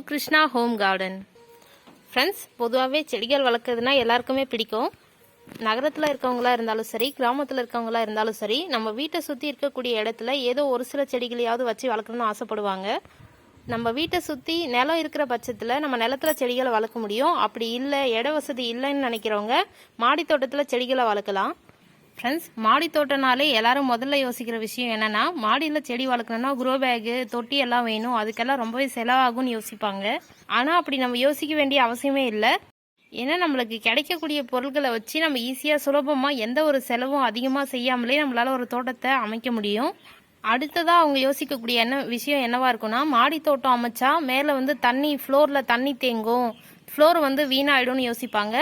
Krishna home garden. Friends, பொதுவாகவே செடிகள் வளர்க்குறதுனா எல்லாருக்குமே பிடிக்கும். நகரத்தில் இருக்கவங்களா இருந்தாலும் சரி, கிராமத்தில் இருக்கவங்களா இருந்தாலும் சரி, நம்ம வீட்டை சுற்றி இருக்கக்கூடிய இடத்துல ஏதோ ஒரு சில செடிகளையாவது வச்சு வளர்க்கணும்னு ஆசைப்படுவாங்க. நம்ம வீட்டை சுற்றி நிலம் இருக்கிற பட்சத்தில் நம்ம நிலத்தில் செடிகளை வளர்க்க முடியும். அப்படி இல்லை, இட வசதி இல்லைன்னு நினைக்கிறவங்க மாடி தோட்டத்தில் செடிகளை வளர்க்கலாம். ஃப்ரெண்ட்ஸ், மாடி தோட்டனாலே எல்லாரும் முதல்ல யோசிக்கிற விஷயம் என்னன்னா, மாடியில் செடி வளர்க்கணும்னா க்ரோ பேகு, தொட்டி எல்லாம் வேணும், அதுக்கெல்லாம் ரொம்பவே செலவாகும்னு யோசிப்பாங்க. ஆனால் அப்படி நம்ம யோசிக்க வேண்டிய அவசியமே இல்லை. ஏன்னா நம்மளுக்கு கிடைக்கக்கூடிய பொருட்களை வச்சு நம்ம ஈஸியாக சுலபமாக எந்த ஒரு செலவும் அதிகமாக செய்யாமலே நம்மளால ஒரு தோட்டத்தை அமைக்க முடியும். அடுத்ததாக அவங்க யோசிக்கக்கூடிய விஷயம் என்னவா இருக்குன்னா, மாடி தோட்டம் அமைச்சா மேலே தண்ணி ஃப்ளோரில் தண்ணி தேங்கும், ஃப்ளோர் வீணாயிடும்னு யோசிப்பாங்க.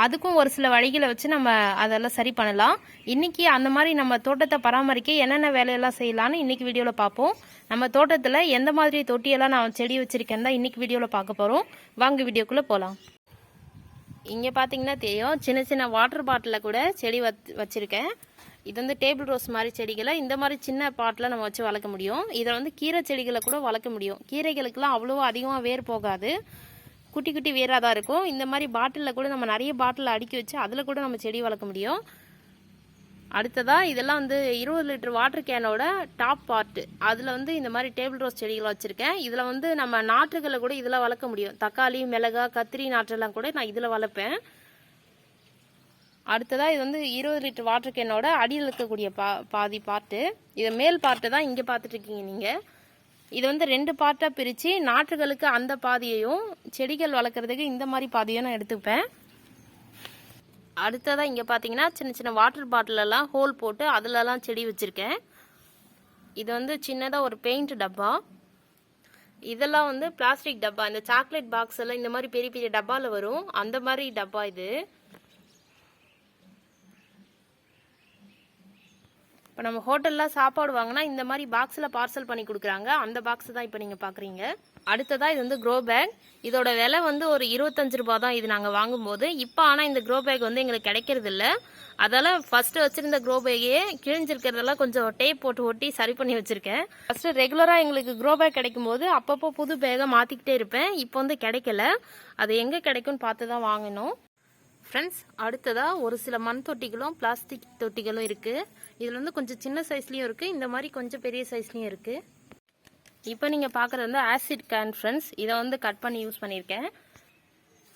அதுக்கும் ஒரு சில வழிகளை வச்சு நம்ம அதெல்லாம் சரி பண்ணலாம். இன்னைக்கு அந்த மாதிரி நம்ம தோட்டத்தை பராமரிக்க என்னென்ன வேலையெல்லாம் செய்யலான்னு இன்னைக்கு வீடியோவில் பார்ப்போம். நம்ம தோட்டத்தில் எந்த மாதிரி தொட்டியெல்லாம் நான் செடி வச்சிருக்கேன் தான் இன்னைக்கு வீடியோவில் பார்க்க போகிறோம். வாங்க வீடியோக்குள்ளே போகலாம். இங்கே பார்த்தீங்கன்னா தெரியும், சின்ன சின்ன வாட்டர் பாட்டிலில் கூட செடி வச்சுருக்கேன். இது டேபிள் ரோஸ் மாதிரி செடிகளை இந்த மாதிரி சின்ன பாட்டில் நம்ம வச்சு வளர்க்க முடியும். இதில் கீரை செடிகளை கூட வளர்க்க முடியும். கீரைகளுக்கெல்லாம் அவ்வளோ அதிகமாக வேர் போகாது, குட்டி குட்டி வேராக தான் இருக்கும். இந்த மாதிரி பாட்டிலில் கூட நம்ம நிறைய பாட்டிலில் அடுக்கி வச்சு அதில் கூட நம்ம செடி வளர்க்க முடியும். அடுத்ததாக இதெல்லாம் 20 லிட்டர் வாட்டர் கேனோட டாப் பார்ட்டு, அதில் இந்த மாதிரி டேபிள் ரோஸ் செடிகளை வச்சுருக்கேன். இதில் நம்ம நாற்றுகளை கூட இதில் வளர்க்க முடியும். தக்காளி, மிளகா, கத்திரி நாற்றெல்லாம் கூட நான் இதில் வளர்ப்பேன். அடுத்ததாக இது 20 லிட்டர் வாட்டர் கேனோட அடியில் இருக்கக்கூடிய பாதி பார்ட்டு. இது மேல் பார்ட்டு தான் இங்கே பார்த்துட்ருக்கீங்க நீங்கள். இது 2 பார்ட்டாக பிரித்து நாற்றுகளுக்கு அந்த பாதியையும் செடிகள் வளர்க்குறதுக்கு இந்த மாதிரி பாதியும் நான் எடுத்துப்பேன். அடுத்ததாக இங்கே பார்த்தீங்கன்னா சின்ன சின்ன வாட்டர் பாட்டிலெல்லாம் ஹோல் போட்டு அதிலலாம் செடி வச்சுருக்கேன். இது சின்னதாக ஒரு பெயிண்ட் டப்பா. இதெல்லாம் பிளாஸ்டிக் டப்பா. இந்த சாக்லேட் பாக்ஸ் எல்லாம் இந்த மாதிரி பெரிய பெரிய டப்பாவில் வரும், அந்த மாதிரி டப்பா இது. இப்போ நம்ம ஹோட்டலில் சாப்பாடு வாங்கினா இந்த மாதிரி பாக்ஸில் பார்சல் பண்ணி கொடுக்குறாங்க, அந்த பாக்ஸ் தான் இப்போ நீங்கள் பார்க்குறீங்க. அடுத்ததாக இது க்ரோ பேக். இதோட விலை ஒரு 25 ரூபா தான் இது நாங்கள் வாங்கும்போது. இப்போ ஆனால் இந்த க்ரோ பேக் எங்களுக்கு கிடைக்கிறது இல்லை. அதெல்லாம் ஃபஸ்ட்டு வச்சுருந்த க்ரோ பேக்கையே கிழிஞ்சிருக்கிறதெல்லாம் கொஞ்சம் டேப் போட்டு ஒட்டி சரி பண்ணி வச்சுருக்கேன். ஃபஸ்ட்டு ரெகுலராக எங்களுக்கு க்ரோ பேக் கிடைக்கும் போது அப்பப்போ புது பேக்கை மாற்றிக்கிட்டே இருப்பேன். இப்போ கிடைக்கல, அது எங்கே கிடைக்கும்னு பார்த்து தான் வாங்கணும். ஃப்ரெண்ட்ஸ், அடுத்ததாக ஒரு சில மண் தொட்டிகளும் பிளாஸ்டிக் தொட்டிகளும் இருக்குது. இதில் கொஞ்சம் சின்ன சைஸ்லேயும் இருக்குது, இந்த மாதிரி கொஞ்சம் பெரிய சைஸ்லேயும் இருக்குது. இப்போ நீங்கள் பார்க்குறது ஆசிட் கேன் ஃப்ரெண்ட்ஸ். இதை கட் பண்ணி யூஸ் பண்ணியிருக்கேன்.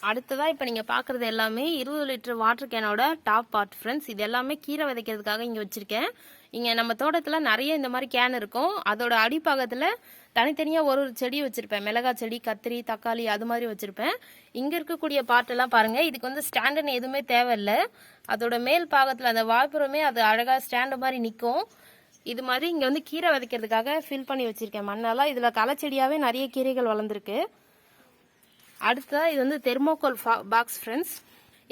அடுத்ததாக இப்போ நீங்கள் பார்க்குறது எல்லாமே 20 லிட்டர் வாட்டர் கேனோட டாப் பார்ட் ஃப்ரெண்ட்ஸ். இது எல்லாமே கீரை விதைக்கிறதுக்காக இங்கே வச்சுருக்கேன். இங்கே நம்ம தோட்டத்தில் நிறைய இந்த மாதிரி கேன் இருக்கும். அதோட அடிப்பாகத்தில் தனித்தனியாக ஒரு செடி வச்சுருப்பேன். மிளகாய் செடி, கத்திரி, தக்காளி, அது மாதிரி வச்சுருப்பேன். இங்கே இருக்கக்கூடிய பாட்டெல்லாம் பாருங்கள். இதுக்கு ஸ்டாண்டுன்னு எதுவுமே தேவையில்லை. அதோட மேல் பாகத்தில் அந்த வாய்ப்புறமே அது அழகாக ஸ்டாண்டு மாதிரி நிற்கும். இது மாதிரி இங்கே கீரை விதைக்கிறதுக்காக ஃபில் பண்ணி வச்சுருக்கேன் மண்ணெல்லாம். இதில் களை செடியாகவே நிறைய கீரைகள் வளர்ந்துருக்கு. அடுத்ததாக இது தெர்மோகோல் பாக்ஸ் ஃப்ரெண்ட்ஸ்.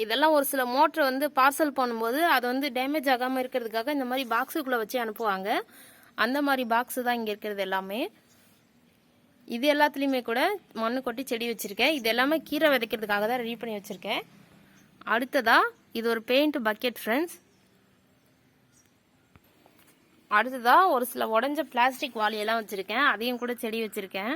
இதெல்லாம் ஒரு சில மோட்டர் பார்சல் பண்ணும்போது அது டேமேஜ் ஆகாமல் இருக்கிறதுக்காக இந்த மாதிரி பாக்ஸுக்குள்ளே வச்சு அனுப்புவாங்க. அந்த மாதிரி பாக்ஸு தான் இங்கே இருக்கிறது எல்லாமே. இது எல்லாத்துலேயுமே கூட மண்ணு கொட்டி செடி வச்சுருக்கேன். இது எல்லாமே கீரை விதைக்கிறதுக்காக தான் ரெடி பண்ணி வச்சுருக்கேன். அடுத்ததாக இது ஒரு பெயிண்ட் பக்கெட் ஃப்ரெண்ட்ஸ். அடுத்ததாக ஒரு சில உடஞ்ச பிளாஸ்டிக் வாளியெல்லாம் வச்சுருக்கேன், அதையும் கூட செடி வச்சுருக்கேன்.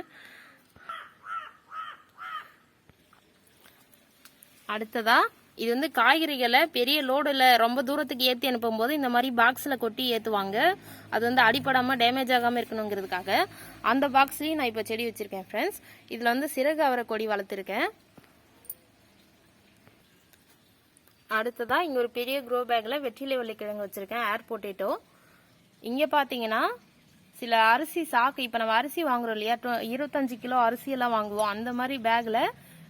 அடுத்ததாக இது காய்கறிகளை பெரிய லோடில் ரொம்ப தூரத்துக்கு ஏற்றி அனுப்பும்போது இந்த மாதிரி பாக்ஸில் கொட்டி ஏற்றுவாங்க. அது அடிப்படாமல் டேமேஜ் ஆகாமல் இருக்கணுங்கிறதுக்காக அந்த பாக்ஸ்லேயும் நான் இப்போ செடி வச்சுருக்கேன் ஃப்ரெண்ட்ஸ். இதில் சிறகு அவரை கொடி வளர்த்துருக்கேன். அடுத்ததாக இங்கே ஒரு பெரிய க்ரோ பேக்கில் வெற்றிலை வள்ளிக்கிழங்கு வச்சுருக்கேன், ஏர் பொட்டேட்டோ. இங்கே பார்த்தீங்கன்னா சில அரிசி சாக்கு, இப்போ நம்ம அரிசி வாங்குறோம் இல்லையா, 25 கிலோ அரிசியெல்லாம் வாங்குவோம், அந்த மாதிரி பேக்கில்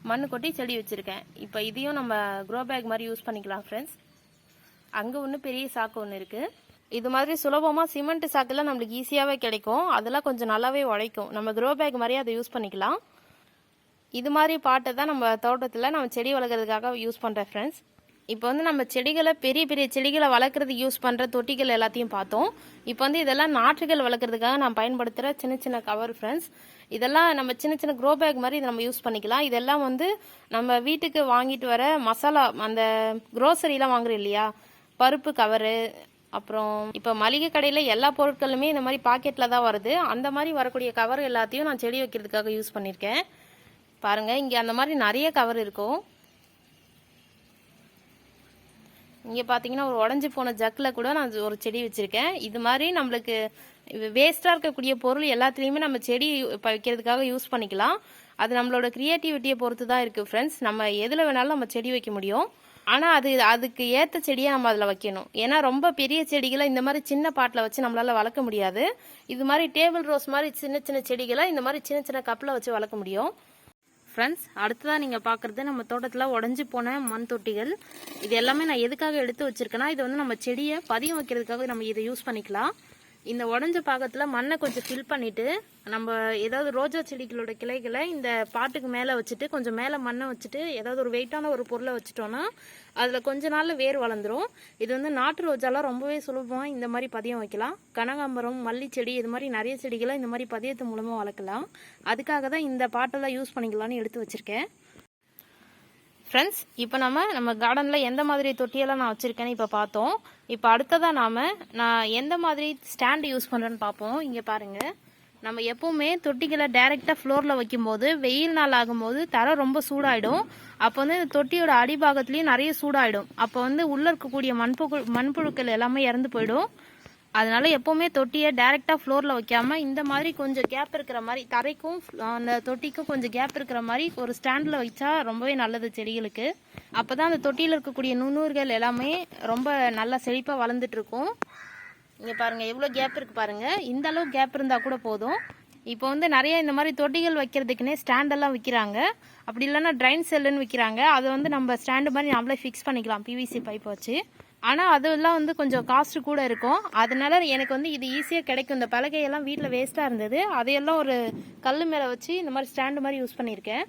மண்ணு கொட்டி செடி வச்சுருக்கேன். இப்போ இதையும் நம்ம க்ரோ பேக் மாதிரி யூஸ் பண்ணிக்கலாம் ஃப்ரெண்ட்ஸ். அங்கே ஒன்று பெரிய சாக்கு ஒன்று இருக்குது. இது மாதிரி சுலபமாக சிமெண்ட் சாக்கெல்லாம் நம்மளுக்கு ஈஸியாகவே கிடைக்கும். அதெல்லாம் கொஞ்சம் நல்லாவே உழைக்கும். நம்ம க்ரோ பேக் மாதிரியே அதை யூஸ் பண்ணிக்கலாம். இது மாதிரி பாட்டை தான் நம்ம தோட்டத்தில் நம்ம செடி வளர்க்குறதுக்காக யூஸ் பண்ணுறேன் ஃப்ரெண்ட்ஸ். இப்போ நம்ம செடிகளை பெரிய பெரிய செடிகளை வளர்க்குறதுக்கு யூஸ் பண்ணுற தொட்டிகள் எல்லாத்தையும் பார்த்தோம். இப்போ இதெல்லாம் நாற்றுகள் வளர்க்குறதுக்காக நான் பயன்படுத்துகிற சின்ன சின்ன கவர் ஃப்ரெண்ட்ஸ். இதெல்லாம் நம்ம சின்ன சின்ன க்ரோ பேக் மாதிரி இதை நம்ம யூஸ் பண்ணிக்கலாம். இதெல்லாம் நம்ம வீட்டுக்கு வாங்கிட்டு வர மசாலா, அந்த க்ரோசரிலாம் வாங்குறோம் இல்லையா, பருப்பு கவரு, அப்புறம் இப்போ மளிகை கடையில் எல்லா பொருட்களுமே இந்த மாதிரி பாக்கெட்டில் தான் வருது. அந்த மாதிரி வரக்கூடிய கவர் எல்லாத்தையும் நான் செடி வைக்கிறதுக்காக யூஸ் பண்ணியிருக்கேன். பாருங்கள் இங்கே அந்த மாதிரி நிறைய கவர் இருக்கும். இங்கே பார்த்தீங்கன்னா ஒரு உடஞ்சி போன ஜக்கில் கூட நான் ஒரு செடி வச்சுருக்கேன். இது மாதிரி நம்மளுக்கு வேஸ்ட்டாக இருக்கக்கூடிய பொருள் எல்லாத்துலேயுமே நம்ம செடி வைக்கிறதுக்காக யூஸ் பண்ணிக்கலாம். அது நம்மளோட க்ரியேட்டிவிட்டியை பொறுத்து தான் இருக்குது ஃப்ரெண்ட்ஸ். நம்ம எதில் வேணாலும் நம்ம செடி வைக்க முடியும். ஆனால் அதுக்கு ஏற்ற செடியை நம்ம அதில் வைக்கணும். ஏன்னா ரொம்ப பெரிய செடிகளை இந்த மாதிரி சின்ன பாட்டில் வச்சு நம்மளால் வளர்க்க முடியாது. இது மாதிரி டேபிள் ரோஸ் மாதிரி சின்ன சின்ன செடிகளை இந்த மாதிரி சின்ன சின்ன கப்பில் வச்சு வளர்க்க முடியும். ஃப்ரெண்ட்ஸ், அடுத்ததாக நீங்கள் பார்க்குறது நம்ம தோட்டத்தில் உடஞ்சி போன மண் தொட்டிகள். இது எல்லாமே நான் எதுக்காக எடுத்து வச்சுருக்கேன்னா, இது வந்து நம்ம செடியை பதியம் வைக்கிறதுக்காக நம்ம இதை யூஸ் பண்ணிக்கலாம். இந்த உடஞ்ச பாகத்தில் மண்ணை கொஞ்சம் ஃபில் பண்ணிவிட்டு நம்ம ஏதாவது ரோஜா செடிகளோட கிளைகளை இந்த பாட்டுக்கு மேலே வச்சுட்டு கொஞ்சம் மேலே மண்ணை வச்சுட்டு ஏதாவது ஒரு வெயிட்டான ஒரு பொருளை வச்சுட்டோன்னா அதில் கொஞ்ச நாளில் வேர் வளர்ந்துடும். இது வந்து நாட்டு ரோஜாலாம் ரொம்பவே சுலபமாக இந்த மாதிரி பதியம் வைக்கலாம். கனகாம்பரம், மல்லி செடி இது மாதிரி நிறைய செடிகளை இந்த மாதிரி பதியத்து மூலமாக வளர்க்கலாம். அதுக்காக தான் இந்த பாட்டெல்லாம் யூஸ் பண்ணிக்கலான்னு எடுத்து வச்சுருக்கேன். ஃப்ரெண்ட்ஸ், இப்போ நம்ம கார்டனில் எந்த மாதிரி தொட்டியெல்லாம் நான் வச்சுருக்கேன்னு இப்போ பார்த்தோம். இப்போ அடுத்ததாக நான் எந்த மாதிரி ஸ்டாண்டு யூஸ் பண்ணுறேன்னு பார்ப்போம். இங்கே பாருங்கள், நம்ம எப்போவுமே தொட்டிகளை டைரெக்டாக ஃப்ளோரில் வைக்கும்போது வெயில் நாள் ஆகும்போது தரம் ரொம்ப சூடாயிடும். அப்போ வந்து இந்த தொட்டியோட அடிபாகத்துலேயும் நிறைய சூடாயிடும். அப்போ வந்து உள்ளே இருக்கக்கூடிய மண்புழுக்கள் எல்லாமே இறந்து போயிடும். அதனால எப்போவுமே தொட்டியை டைரெக்டாக ஃப்ளோரில் வைக்காமல் இந்த மாதிரி கொஞ்சம் கேப் இருக்கிற மாதிரி தரைக்கும் அந்த தொட்டிக்கும் கொஞ்சம் கேப் இருக்கிற மாதிரி ஒரு ஸ்டாண்டில் வச்சா ரொம்பவே நல்லது செடிகளுக்கு. அப்போ தான் அந்த தொட்டியில் இருக்கக்கூடிய நுண்ணுயிர்கள் எல்லாமே ரொம்ப நல்லா செழிப்பாக வளர்ந்துட்டுருக்கும். இங்கே பாருங்கள் எவ்வளோ கேப் இருக்குது பாருங்கள். இந்த அளவு கேப் இருந்தால் கூட போதும். இப்போ வந்து நிறைய இந்த மாதிரி தொட்டிகள் வைக்கிறதுக்குன்னே ஸ்டாண்டெல்லாம் விற்கிறாங்க. அப்படி இல்லைன்னா ட்ரைன் செல்லுன்னு விற்கிறாங்க. அதை வந்து நம்ம ஸ்டாண்டு மாதிரி நம்மளே ஃபிக்ஸ் பண்ணிக்கலாம் பிவிசி பைப் வச்சு. ஆனால் அதெல்லாம் வந்து கொஞ்சம் காஸ்ட்டு கூட இருக்கும். அதனால எனக்கு வந்து இது ஈஸியாக கிடைக்கும். இந்த பலகையெல்லாம் வீட்டில் வேஸ்ட்டாக இருந்தது, அதையெல்லாம் ஒரு கல் மேலே வச்சு இந்த மாதிரி ஸ்டாண்டு மாதிரி யூஸ் பண்ணியிருக்கேன்.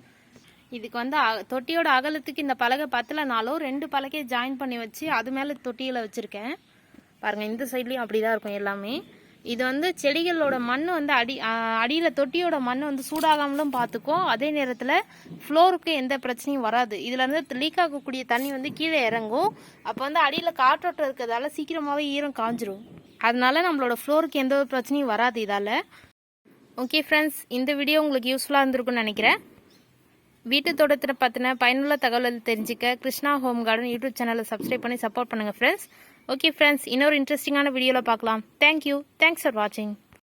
இதுக்கு வந்து தொட்டியோட அகலத்துக்கு இந்த பலகை பத்தலைனாலும் 2 பலகையை ஜாயின் பண்ணி வச்சு அது மேலே தொட்டியில் வச்சுருக்கேன். பாருங்கள், இந்த சைட்லேயும் அப்படி தான் இருக்கும் எல்லாமே. இது வந்து செடிகளோட மண் வந்து அடியில் தொட்டியோட மண் வந்து சூடாகாமலும் பார்த்துக்கும். அதே நேரத்தில் ஃப்ளோருக்கு எந்த பிரச்சனையும் வராது. இதில் இருந்து லீக் ஆகக்கூடிய தண்ணி வந்து கீழே இறங்கும். அப்போ வந்து அடியில் காற்றோட்டம் இருக்கிறதால சீக்கிரமாகவே ஈரம் காஞ்சிரும். அதனால நம்மளோட ஃப்ளோருக்கு எந்த ஒரு பிரச்சனையும் வராது இதால். ஓகே ஃப்ரெண்ட்ஸ், இந்த வீடியோ உங்களுக்கு யூஸ்ஃபுல்லாக இருந்திருக்குன்னு நினைக்கிறேன். வீட்டு தோட்டத்தை பற்றின பயனுள்ள தகவல் தெரிஞ்சுக்க கிருஷ்ணா ஹோம் கார்டன் யூடியூப் சேனலை சப்ஸ்கிரைப் பண்ணி சப்போர்ட் பண்ணுங்கள் ஃப்ரெண்ட்ஸ். ஓகே ஃப்ரெண்ட்ஸ், இன்னொரு இன்ட்ரெஸ்டிங்கான வீடியோவில் பார்க்கலாம். தேங்க்யூ. தேங்க்ஸ் ஃபார் வாட்சிங்.